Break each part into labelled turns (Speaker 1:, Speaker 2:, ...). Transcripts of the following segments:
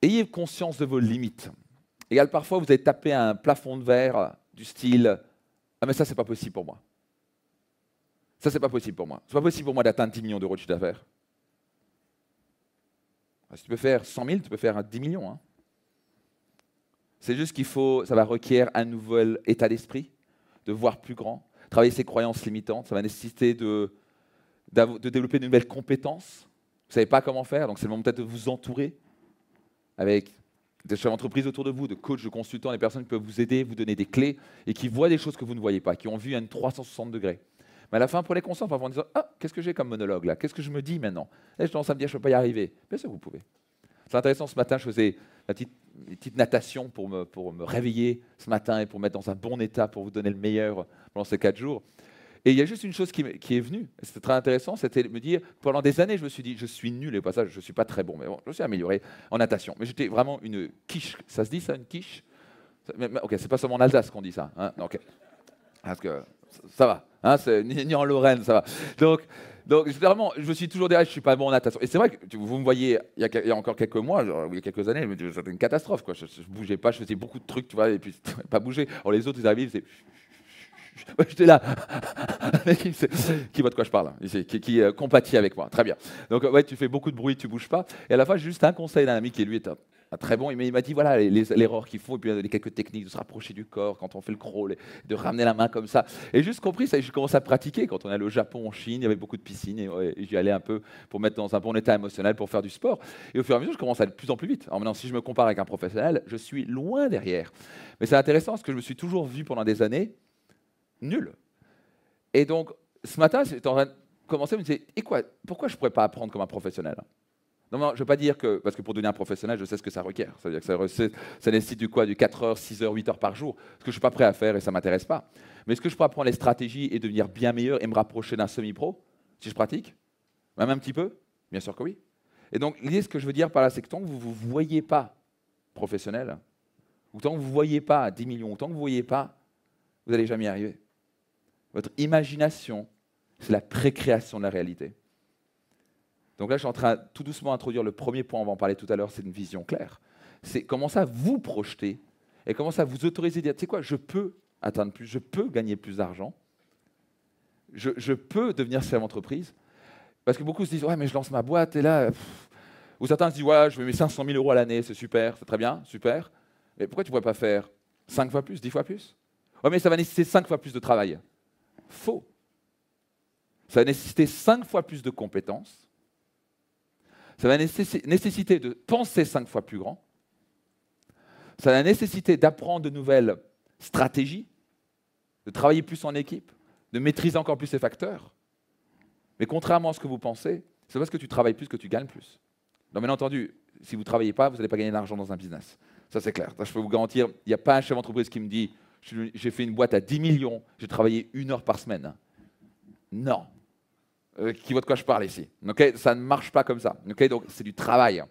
Speaker 1: ayez conscience de vos limites. Et parfois, vous avez tapé un plafond de verre du style « Ah mais ça, c'est pas possible pour moi. Ça, c'est pas possible pour moi. C'est pas possible pour moi d'atteindre 10 millions d'euros de chiffre d'affaires. » Si tu peux faire 100 000, tu peux faire 10 millions. Hein. C'est juste ça va requérir un nouvel état d'esprit, de voir plus grand, travailler ses croyances limitantes. Ça va nécessiter de développer de nouvelles compétences. Vous ne savez pas comment faire, donc c'est le moment peut-être de vous entourer avec des chefs d'entreprise autour de vous, de coachs, de consultants, des personnes qui peuvent vous aider, vous donner des clés et qui voient des choses que vous ne voyez pas, qui ont vu à une 360 degrés. Mais à la fin, prenez conscience en disant « Ah, qu'est-ce que j'ai comme monologue là? Qu'est-ce que je me dis maintenant ?» Et je commence à me dire « Je ne peux pas y arriver. » Bien sûr, vous pouvez. C'est intéressant, ce matin, je faisais une petite natation pour me réveiller ce matin et pour me mettre dans un bon état, pour vous donner le meilleur pendant ces 4 jours. Et il y a juste une chose qui est venue, c'était très intéressant, c'était de me dire, pendant des années, je me suis dit, je suis nul, et au passage, je ne suis pas très bon, mais bon, je me suis amélioré en natation. Mais j'étais vraiment une quiche, ça se dit ça, une quiche? Ok, c'est pas seulement en Alsace qu'on dit ça, hein? Ok. Parce que ça va, hein, ni en Lorraine, ça va. Donc vraiment, je me suis toujours dit, je ne suis pas bon en natation. Et c'est vrai que vous me voyez, il y a encore quelques mois, il y a quelques années, c'était une catastrophe, quoi. Je ne bougeais pas, je faisais beaucoup de trucs, tu vois, et puis pas bouger. Alors les autres, ils arrivent, c'est... J'étais là, qui voit de quoi je parle, ici, qui compatit avec moi, très bien. Donc ouais, tu fais beaucoup de bruit, tu bouges pas. Et à la fin, j'ai juste un conseil d'un ami qui lui est un très bon. Il m'a dit voilà l'erreur qu'il faut, et puis il m'a donné quelques techniques de se rapprocher du corps quand on fait le crawl, de ramener la main comme ça. Et juste compris, ça, je commence à pratiquer. Quand on est allé au Japon, en Chine, il y avait beaucoup de piscines, et j'y allais un peu pour mettre dans un bon état émotionnel, pour faire du sport. Et au fur et à mesure, je commence à aller de plus en plus vite. Alors maintenant, si je me compare avec un professionnel, je suis loin derrière. Mais c'est intéressant parce que je me suis toujours vu pendant des années nul. Et donc, ce matin, j'étais en train de commencer à me dire, et quoi, pourquoi je ne pourrais pas apprendre comme un professionnel? Non, je ne veux pas dire que, parce que pour devenir un professionnel, je sais ce que ça requiert. Ça veut dire que ça nécessite du quoi, du 4 heures, 6 heures, 8 heures par jour, ce que je ne suis pas prêt à faire et ça ne m'intéresse pas. Mais est-ce que je pourrais apprendre les stratégies et devenir bien meilleur et me rapprocher d'un semi-pro, si je pratique? Même un petit peu? Bien sûr que oui. Et donc, l'idée, ce que je veux dire par là, c'est que tant que vous ne vous voyez pas professionnel, ou tant que vous ne vous voyez pas à 10 millions, ou tant que vous ne vous voyez pas, vous n'allez jamais y arriver. Votre imagination, c'est la précréation de la réalité. Donc là, je suis en train tout doucement d'introduire le premier point, on va en parler tout à l'heure, c'est une vision claire. C'est commencer à vous projeter et commencer à vous autoriser à dire, tu sais quoi, je peux atteindre plus, je peux gagner plus d'argent, je peux devenir chef d'entreprise. Parce que beaucoup se disent, ouais, mais je lance ma boîte et là... Ou certains se disent, ouais, je vais mettre 500 000 euros à l'année, c'est super, c'est très bien, super. Mais pourquoi tu ne pourrais pas faire 5 fois plus, 10 fois plus? Ouais, mais ça va nécessiter 5 fois plus de travail. Faux. Ça va nécessiter 5 fois plus de compétences. Ça va nécessiter de penser 5 fois plus grand. Ça va nécessiter d'apprendre de nouvelles stratégies, de travailler plus en équipe, de maîtriser encore plus ces facteurs. Mais contrairement à ce que vous pensez, c'est parce que tu travailles plus que tu gagnes plus. Donc bien entendu, si vous ne travaillez pas, vous n'allez pas gagner d'argent dans un business. Ça c'est clair. Ça, je peux vous garantir, il n'y a pas un chef d'entreprise qui me dit j'ai fait une boîte à 10 millions, j'ai travaillé 1 heure par semaine. Non. Qui voit de quoi je parle ici. Okay, ça ne marche pas comme ça. Okay, donc c'est du travail.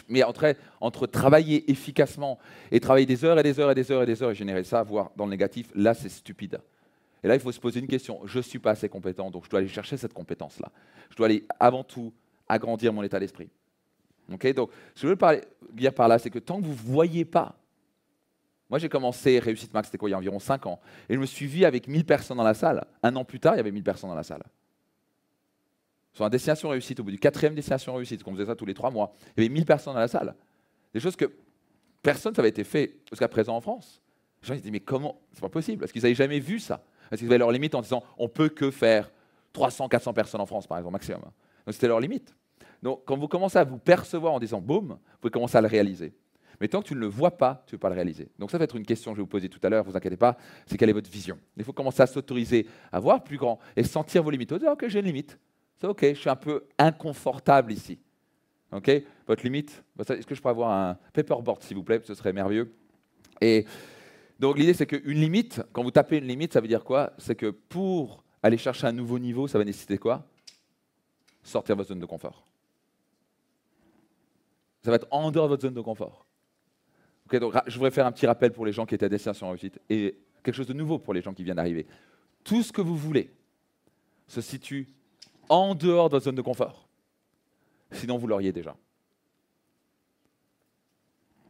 Speaker 1: Mais entre travailler efficacement et travailler des heures et des heures et des heures et des heures et générer ça, voire dans le négatif, là c'est stupide. Et là il faut se poser une question. Je ne suis pas assez compétent, donc je dois aller chercher cette compétence-là. Je dois aller avant tout agrandir mon état d'esprit. Okay, donc ce que je veux dire par là, c'est que tant que vous ne voyez pas. Moi, j'ai commencé Réussite Max, c'était quoi, il y a environ 5 ans. Et je me suis vu avec 1000 personnes dans la salle. 1 an plus tard, il y avait 1000 personnes dans la salle. Sur la destination réussite, au bout du 4e destination réussite, qu'on faisait ça tous les 3 mois, il y avait 1000 personnes dans la salle. Des choses que personne n'avait été fait jusqu'à présent en France. Les gens ils se disent, mais comment? C'est pas possible, parce qu'ils n'avaient jamais vu ça. Parce qu'ils avaient leur limite en disant, on peut que faire 300, 400 personnes en France, par exemple, maximum. Donc c'était leur limite. Donc quand vous commencez à vous percevoir en disant, boum, vous pouvez commencer à le réaliser. Mais tant que tu ne le vois pas, tu ne peux pas le réaliser. Donc ça va être une question que je vais vous poser tout à l'heure, ne vous inquiétez pas, c'est quelle est votre vision? Il faut commencer à s'autoriser à voir plus grand et sentir vos limites. Dire, ok, j'ai une limite. C'est ok, je suis un peu inconfortable ici. Ok, votre limite, est-ce que je peux avoir un paperboard s'il vous plaît? Ce serait merveilleux. Et donc l'idée c'est qu'une limite, quand vous tapez une limite, ça veut dire quoi? C'est que pour aller chercher un nouveau niveau, ça va nécessiter quoi? Sortir de votre zone de confort. Ça va être en dehors de votre zone de confort. Okay, donc, je voudrais faire un petit rappel pour les gens qui étaient à destination réussite et quelque chose de nouveau pour les gens qui viennent d'arriver. Tout ce que vous voulez se situe en dehors de votre zone de confort. Sinon, vous l'auriez déjà.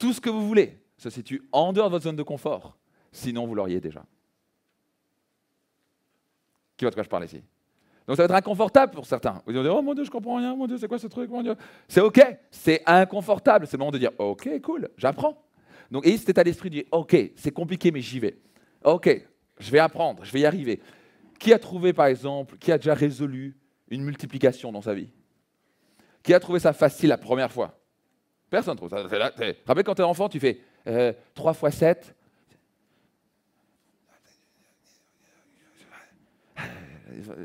Speaker 1: Tout ce que vous voulez se situe en dehors de votre zone de confort. Sinon, vous l'auriez déjà. Qui voit de quoi je parle ici? Donc ça va être inconfortable pour certains. Vous allez dire, oh mon Dieu, je comprends rien, mon Dieu, c'est quoi ce truc, mon Dieu? C'est OK, c'est inconfortable. C'est le moment de dire, OK, cool, j'apprends. Donc ayez cet état d'esprit de dire, OK, c'est compliqué, mais j'y vais. OK, je vais apprendre, je vais y arriver. Qui a trouvé, par exemple, qui a déjà résolu une multiplication dans sa vie? Qui a trouvé ça facile la première fois? Personne ne trouve ça. Rappelez, quand tu es enfant, tu fais 3 x 7.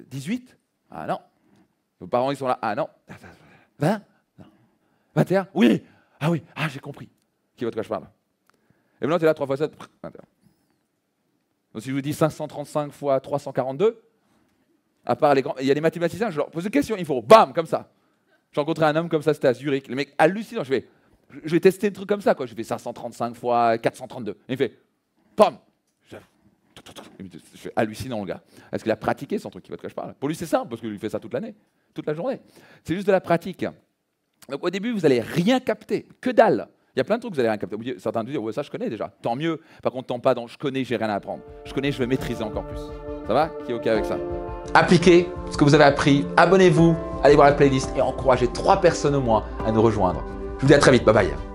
Speaker 1: 18? Ah non. Vos parents, ils sont là. Ah non. 20? Non. 21? Oui. Ah oui. Ah, j'ai compris. Qui voit de quoi je parle? Et maintenant, tu es là, 3 x 7. 21. Donc, si je vous dis 535 x 342, à part les grands, il y a des mathématiciens, je leur pose une question, il faut bam, comme ça. J'ai rencontré un homme comme ça, c'était à Zurich. Le mec hallucinant. Je vais tester un truc comme ça, quoi. Je fais 535 x 432. Et il fait bam. Je fais hallucinant, le gars. Est-ce qu'il a pratiqué son truc, qui voit de quoi je parle? Pour lui, c'est simple, parce qu'il fait ça toute l'année, toute la journée. C'est juste de la pratique. Donc au début, vous n'allez rien capter, que dalle. Il y a plein de trucs que vous allez rien capter. Certains disent, ouais, ça je connais déjà. Tant mieux. Par contre, tant pas dans je connais, j'ai rien à apprendre. Je connais, je vais maîtriser encore plus. Ça va? Qui est OK avec ça? Appliquez ce que vous avez appris. Abonnez-vous, allez voir la playlist et encouragez 3 personnes au moins à nous rejoindre. Je vous dis à très vite. Bye bye.